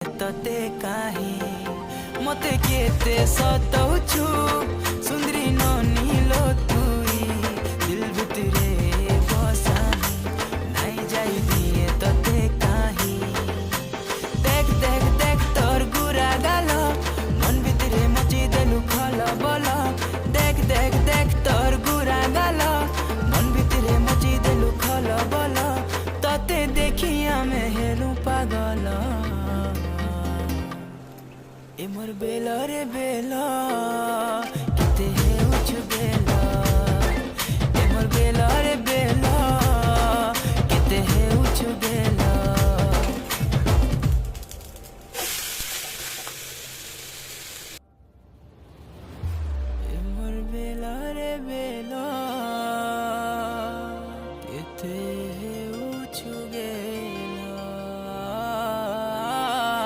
तते काहे मते केते सताउछु सुंदरी ननीलो तुई दिल भितरे बसानी नाई जाई दिए तते काहे देख देख देख तोर गुरा गाल मन भितरे मची देलु खल बल देख देख देख तोर गुरा गाल मन भितरे मची देलु खल बल तते देखी आमे हेलु पागल ए मोर बेला रे बेला।